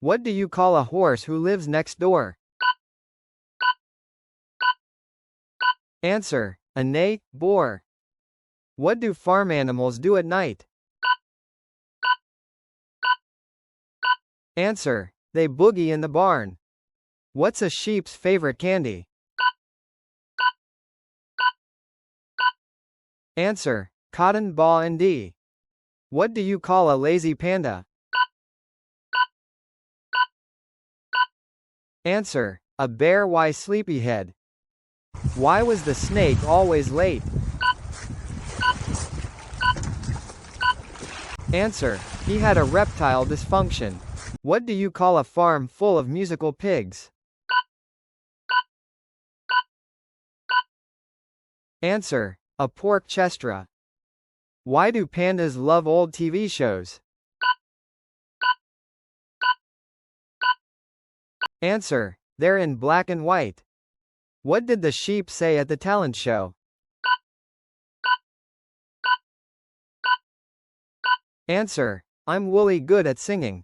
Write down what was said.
What do you call a horse who lives next door? Answer: a neigh, boar. What do farm animals do at night? Answer: they boogie in the barn. What's a sheep's favorite candy? Answer: cotton ball and D. What do you call a lazy panda? Answer: a bear. Why sleepyhead? Why was the snake always late? Answer: he had a reptile dysfunction. What do you call a farm full of musical pigs? Answer: a pork chestra. Why do pandas love old TV shows? Answer: they're in black and white. What did the sheep say at the talent show? Answer: I'm woolly good at singing.